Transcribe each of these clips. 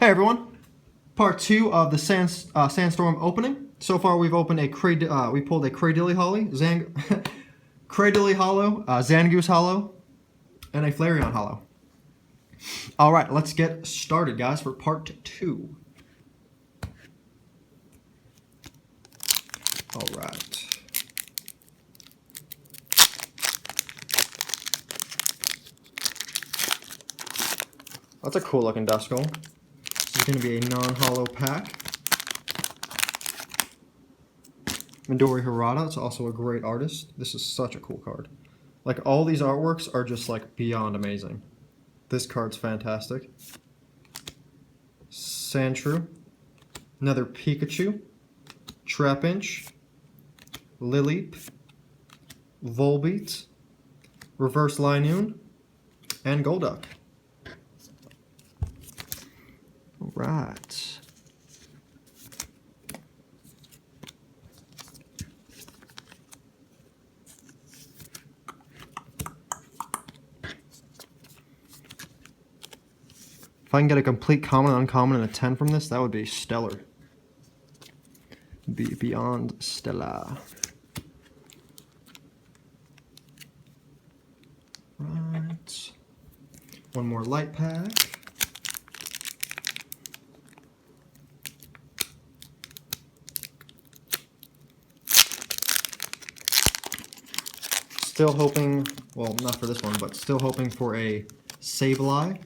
Hey everyone, part 2 of the Sandstorm opening. So far we've opened we pulled a Cradilly Hollow, Cradilly Hollow, Zangoose Hollow, and a Flareon Hollow. Alright, let's get started guys for part 2. Alright. That's a cool looking Duskull. This is going to be a non-hollow pack. Midori Hirata, it's also a great artist. This is such a cool card. Like, all these artworks are just, like, beyond amazing. This card's fantastic. Sandshrew. Another Pikachu. Trapinch. Lileep. Volbeat. Reverse Linoon. And Golduck. Alright. If I can get a complete common, uncommon, and a 10 from this, that would be stellar. Be beyond stellar. Right. One more light pack. Still hoping, well, not for this one, but still hoping for a Sableye.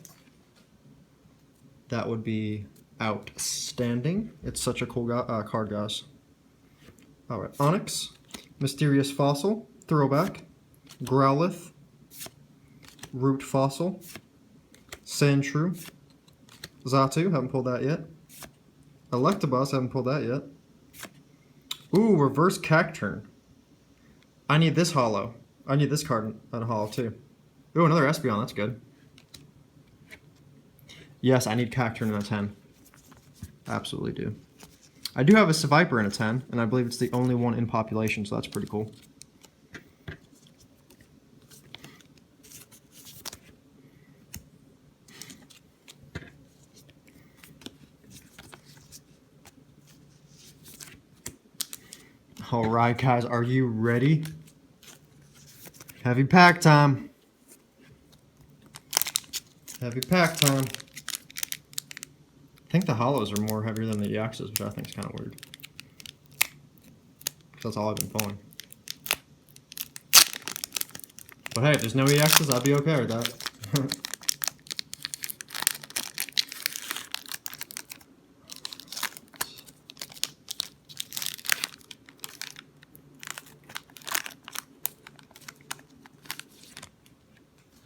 That would be outstanding. It's such a cool card, guys. Alright, Onyx, Mysterious Fossil, Throwback, Growlithe, Root Fossil, Sandshrew, Xatu, haven't pulled that yet. Electabuzz, haven't pulled that yet. Ooh, Reverse Cacturn. I need this hollow. I need this card on a hollow too. Ooh, another Espeon, that's good. Yes, I need Cacturn in a 10. Absolutely do. I do have a Seviper in a 10, and I believe it's the only one in population, so that's pretty cool. Alright guys, are you ready? Heavy pack time. Heavy pack time. I think the hollows are more heavier than the EXs, which I think is kind of weird. Because that's all I've been pulling. But hey, if there's no EXs, I'd be okay with that.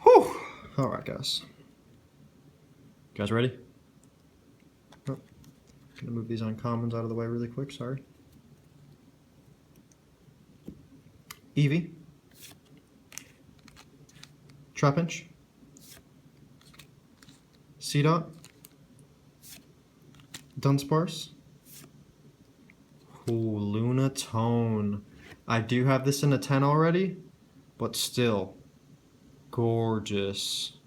Whew! Alright, guys. You guys ready? Oh, gonna move these uncommons out of the way really quick, sorry. Eevee. Trapinch. Seedot. Dunsparce. Ooh, Lunatone. I do have this in a 10 already, but still gorgeous.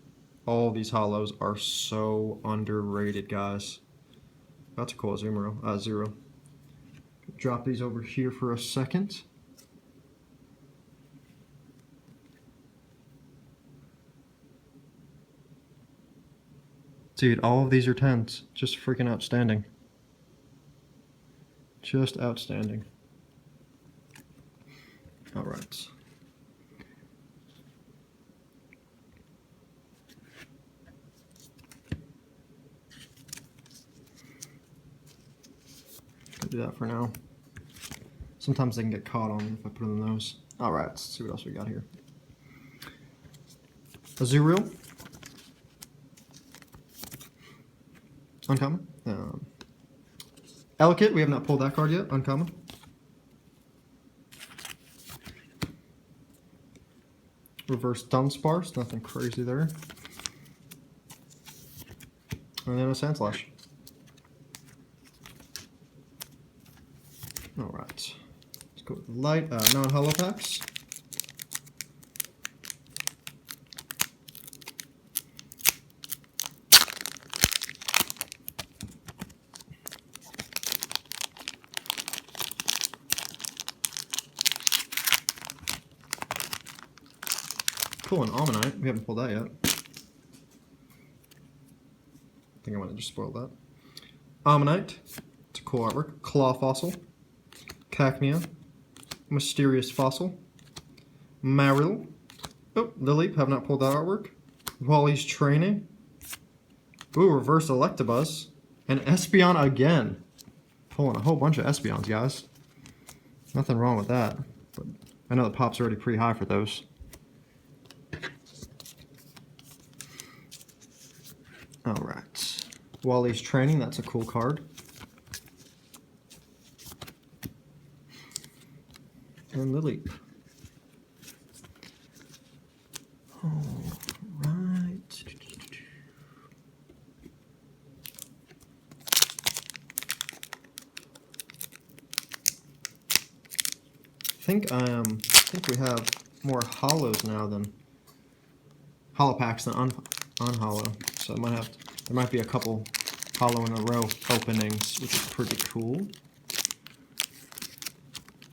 All these hollows are so underrated, guys. That's a cool Zero. Drop these over here for a second. Dude, all of these are 10s. Just freaking outstanding. Just outstanding. Alright. Do that for now. Sometimes they can get caught on if I put them in those. Alright, let's see what else we got here. Azurill. Uncommon. Elekid, we have not pulled that card yet. Uncommon. Reverse Dunsparce, nothing crazy there. And then a Sandslash. Alright. Let's go with light, non-hollow packs. pull an Ammonite. We haven't pulled that yet. I think I might have just spoiled that. Ammonite. It's a cool artwork. Claw Fossil. Cacnea. Mysterious Fossil. Marill. Oh, Lily. Have not pulled that artwork. Wally's Training. Ooh, Reverse Electabuzz. And Espeon again. Pulling a whole bunch of Espeons, guys. Nothing wrong with that. But I know the pop's already pretty high for those. Alright. Wally's Training, that's a cool card. And Lily. Alright. I think we have more hollows now than hollow packs than unhollow. So there might be a couple hollow in a row openings, which is pretty cool. I'm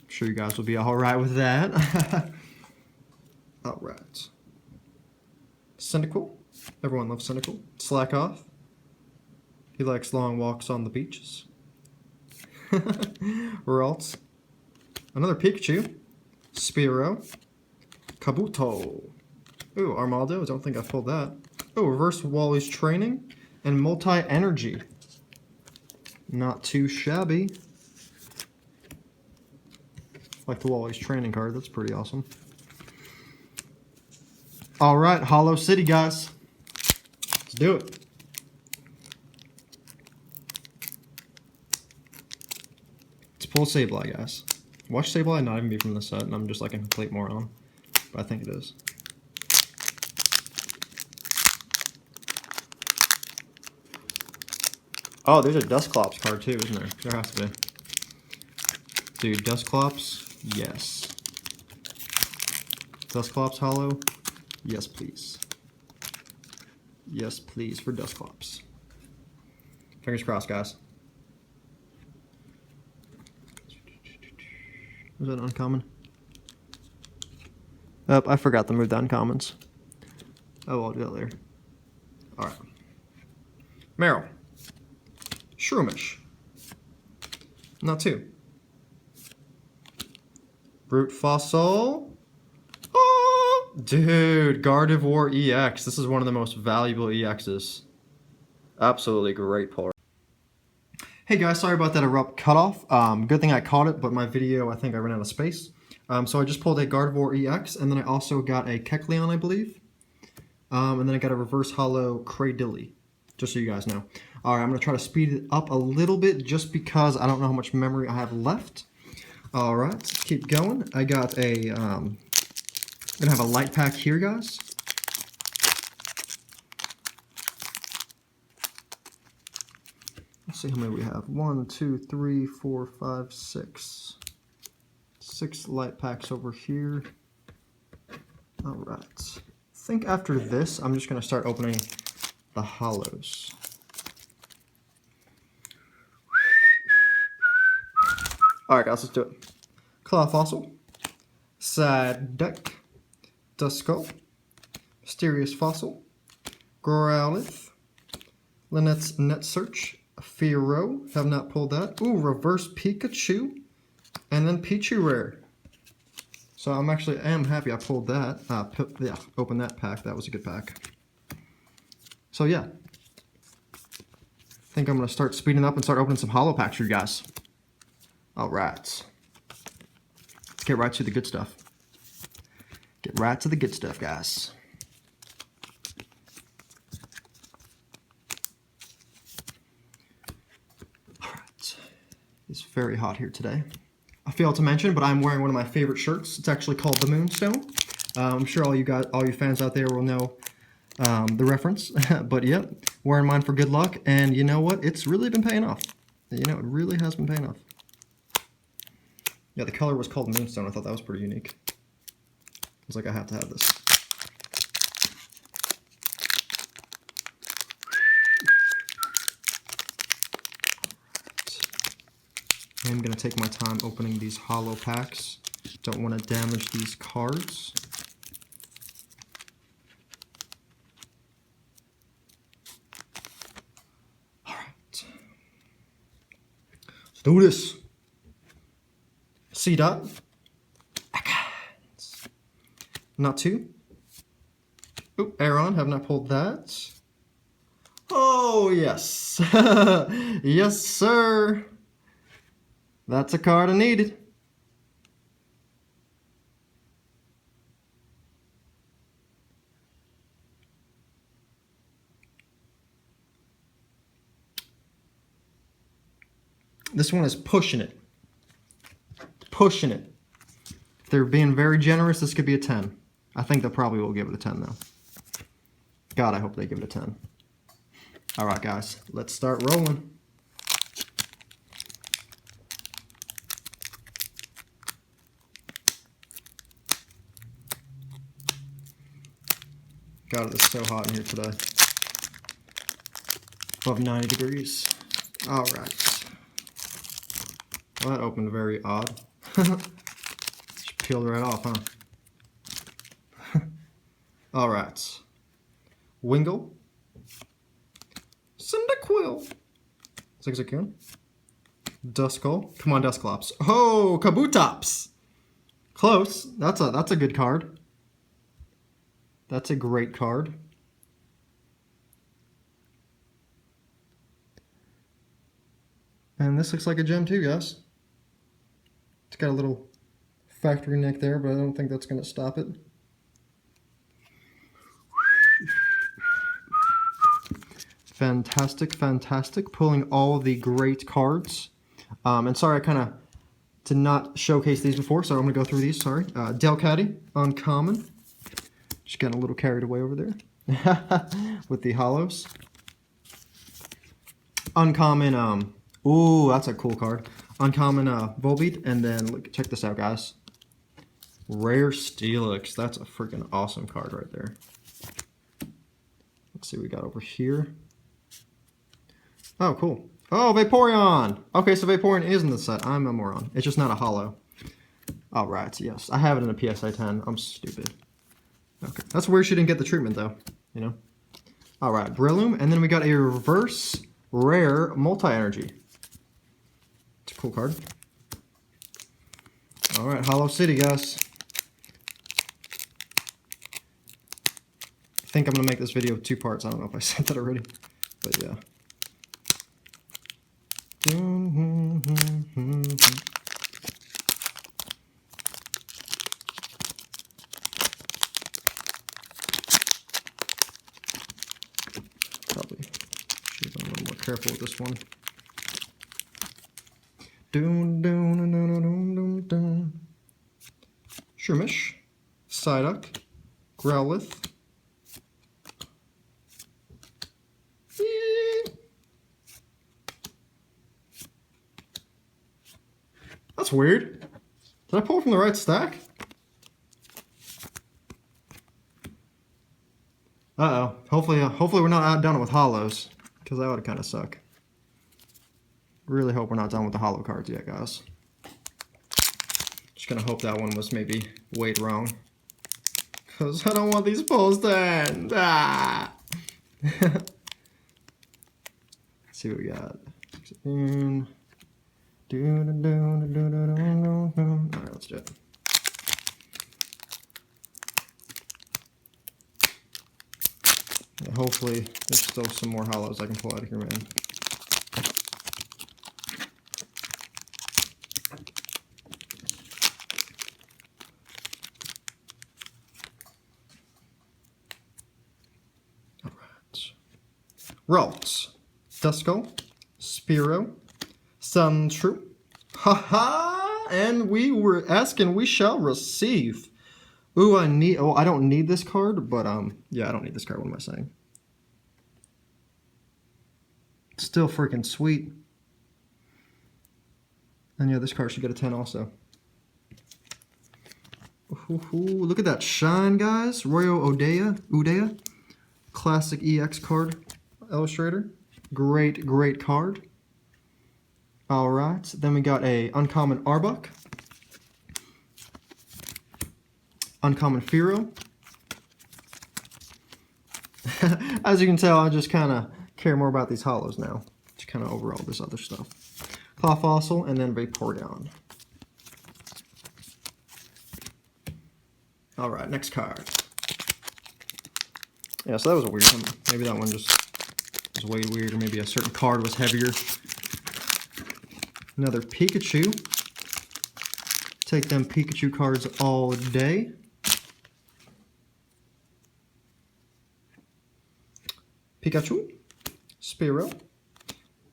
sure you guys will be alright with that. Alright. Cyndaquil. Everyone loves Cyndaquil. Slack Off. He likes long walks on the beaches. Ralts. Another Pikachu. Spearow. Kabuto. Ooh, Armaldo. I don't think I pulled that. Oh, Reverse Wally's Training. And Multi-Energy. Not too shabby. Like the Wally's Training card. That's pretty awesome. Alright, Hollow City, guys. Let's do it. Let's pull Sableye, guys. Watch Sableye not even be from the set, and I'm just like a complete moron. But I think it is. Oh, there's a Dusclops card too, isn't there? There has to be. Dude, Dusclops? Yes. Dusclops hollow? Yes, please. Yes, please, for Dusclops. Fingers crossed, guys. Was that uncommon? Oh, I forgot to move the uncommons. Oh, I'll do that later. Alright. Meryl. Shroomish. Not two. Brute Fossil. Oh, dude, Gardevoir EX. This is one of the most valuable EXs. Absolutely great pull. Hey guys, sorry about that abrupt cutoff. Good thing I caught it, but my video, I think I ran out of space. So I just pulled a Gardevoir EX, and then I also got a Kecleon, I believe. And then I got a Reverse Hollow Cradily, just so you guys know. Alright, I'm going to try to speed it up a little bit, just because I don't know how much memory I have left. Alright, let's keep going. I got a, I'm going to have a light pack here, guys. Let's see how many we have. 1, 2, 3, 4, 5, 6. 6 light packs over here. Alright. I think after this, I'm just going to start opening the hollows. Alright guys, let's do it. Claw Fossil. Psyduck. Duskull. Mysterious Fossil. Growlithe. Lynette's Net Search. Fearow, have not pulled that. Ooh, Reverse Pikachu, and then Pichu Rare. So I am happy I pulled that. Yeah, opened that pack. That was a good pack. So yeah, I think I'm gonna start speeding up and start opening some hollow packs for you guys. All right, let's get right to the good stuff. Get right to the good stuff, guys. It's very hot here today. I failed to mention, but I'm wearing one of my favorite shirts. It's actually called the Moonstone. I'm sure all you fans out there will know the reference. But yep, wearing mine for good luck, and you know what? It's really been paying off. You know, it really has been paying off. Yeah, the color was called Moonstone. I thought that was pretty unique. I was like, I have to have this. I'm going to take my time opening these hollow packs. Don't want to damage these cards. do this. C dot. Not two. Oh, Aaron, have not pulled that. Oh, yes. Yes, sir. That's a card I needed. This one is pushing it. Pushing it. If they're being very generous, this could be a 10. I think they probably will give it a 10, though. God, I hope they give it a 10. All right, guys. Let's start rolling. God, it is so hot in here today. Above 90 degrees. All right. Well, that opened very odd. Just peeled right off, huh? All right. Wingull. Cyndaquil. Zigzagoon. Duskull. Come on, Dusclops. Oh, Kabutops. Close. That's a good card. That's a great card. And this looks like a gem too, guys. It's got a little factory neck there, but I don't think that's going to stop it. Fantastic, fantastic. Pulling all the great cards. And sorry, I kind of did not showcase these before, so I'm going to go through these, sorry. Delcatty, uncommon. Just getting a little carried away over there with the hollows. Uncommon, ooh, that's a cool card. Uncommon Volbeat, and then look, check this out, guys. Rare Steelix. That's a freaking awesome card right there. Let's see what we got over here. Oh, cool. Oh, Vaporeon! Okay, so Vaporeon is in the set. I'm a moron. It's just not a hollow. Alright, yes. I have it in a PSA 10. I'm stupid. Okay. That's weird she didn't get the treatment, though. You know? Alright, Breloom. And then we got a reverse rare multi-energy. It's a cool card. Alright, Hollow City, guys. I think I'm going to make this video 2 parts. I don't know if I said that already. But yeah. Probably should have been a little more careful with this one. Shroomish, Psyduck, Growlithe. That's weird. Did I pull from the right stack? Uh-oh. Hopefully we're not done with hollows, because that would kind of suck. Really hope we're not done with the hollow cards yet, guys. Just gonna hope that one was maybe weighed wrong, because I don't want these pulls to end. Ah! Let's see what we got. Alright, let's do it. Yeah, hopefully there's still some more hollows I can pull out of here, man. Alright. Ralts, Duskull, Spearow, Sandshrew. Haha! And we were asking, we shall receive. Ooh, I don't need this card, but yeah, I don't need this card. What am I saying? Still freaking sweet. And yeah, this card should get a 10 also. Ooh, look at that shine, guys. Royo Udea. Classic EX card illustrator. Great, great card. Alright, then we got a uncommon Arbok. Uncommon Fearow. As you can tell, I just kind of care more about these hollows now. Just kind of over all this other stuff. Claw Fossil, and then Vaporeon. Alright, next card. Yeah, so that was a weird one. Maybe that one just was way weird, or maybe a certain card was heavier. Another Pikachu. Take them Pikachu cards all day. Pikachu, Spearow,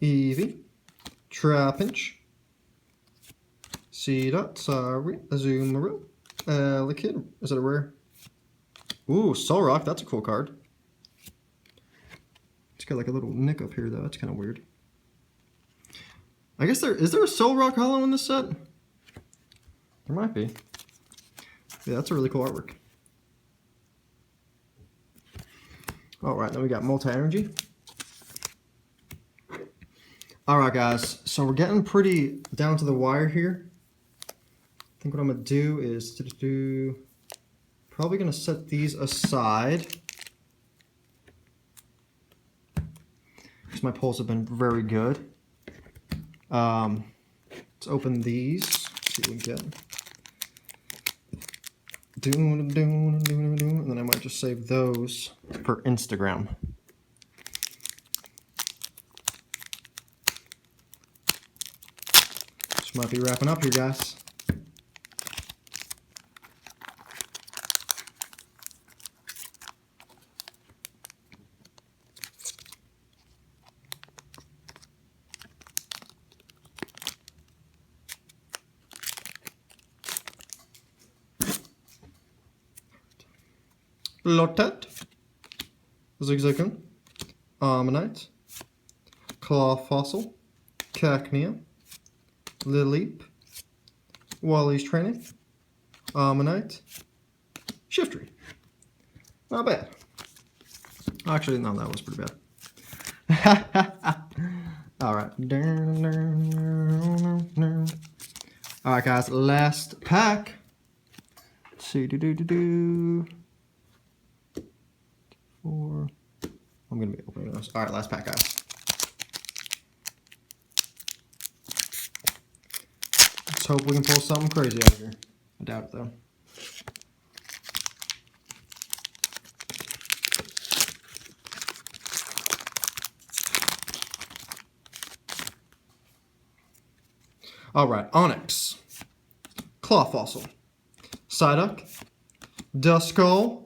Eevee, Trapinch, Seedot, sorry, Azumarill, Elekid, is it a rare? Ooh, Solrock, that's a cool card. It's got like a little nick up here though, that's kind of weird. I guess is there a Solrock holo in this set? There might be. Yeah, that's a really cool artwork. Alright, then we got Multi-Energy. Alright guys, so we're getting pretty down to the wire here. I think what I'm going to do is probably going to set these aside. Because my pulls have been very good. Let's open these, see what we get. And then I might just save those for Instagram. Just might be wrapping up here, guys. Lottet, Zigzagoon, Ammonite, Claw Fossil, Cacnea, Lileep, Wally's Training, Ammonite, Shiftry. Not bad. Actually, no, that was pretty bad. Alright. Alright, guys, last pack. Let's see, I'm going to be opening those. Alright, last pack, guys. Let's hope we can pull something crazy out of here. I doubt it, though. Alright, Onyx, Claw Fossil, Psyduck, Duskull,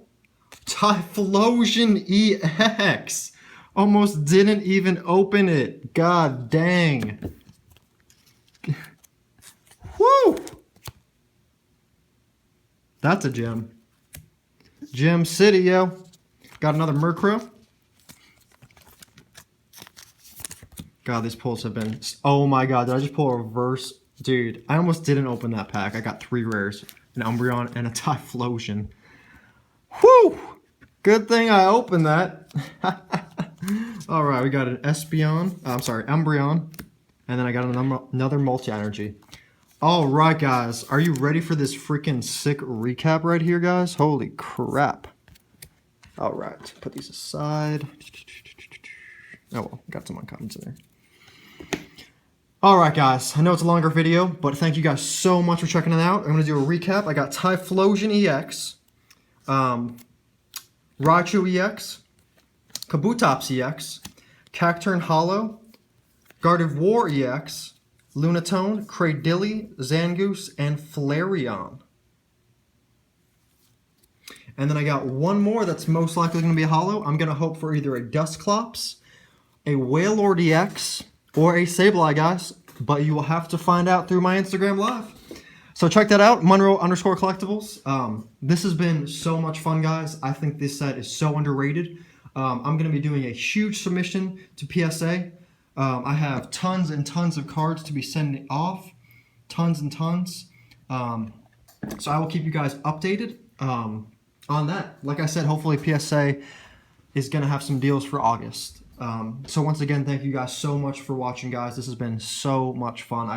Typhlosion EX. Almost didn't even open it. God dang. Woo! That's a gem. Gem City, yo. Got another Murkrow. God, these pulls have been... Oh my god, did I just pull a reverse? Dude, I almost didn't open that pack. I got 3 rares. An Umbreon and a Typhlosion. Whew! Good thing I opened that. Alright, we got an Umbreon. And then I got another Multi-Energy. Alright, guys. Are you ready for this freaking sick recap right here, guys? Holy crap. Alright, put these aside. Oh well, got some uncommons in there. Alright, guys. I know it's a longer video, but thank you guys so much for checking it out. I'm going to do a recap. I got Typhlosion EX. Raichu EX, Kabutops EX, Cacturne Holo, Gardevoir EX, Lunatone, Cradily, Zangoose, and Flareon. And then I got one more that's most likely going to be a holo. I'm going to hope for either a Dusclops, a Wailord EX, or a Sableye, guys. But you will have to find out through my Instagram Live. So check that out, Monroe_collectibles. This has been so much fun, guys. I think this set is so underrated. I'm going to be doing a huge submission to PSA. I have tons and tons of cards to be sending off. Tons and tons. So I will keep you guys updated on that. Like I said, hopefully PSA is going to have some deals for August. So once again, thank you guys so much for watching, guys. This has been so much fun.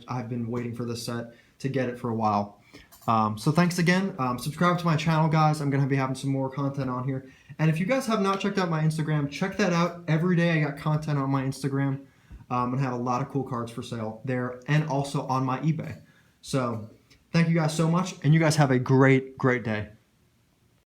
I've been waiting for this set to get it for a while. So thanks again. Subscribe to my channel, guys. I'm going to be having some more content on here. And if you guys have not checked out my Instagram, check that out. Every day I got content on my Instagram. and have a lot of cool cards for sale there and also on my eBay. So thank you guys so much, and you guys have a great day.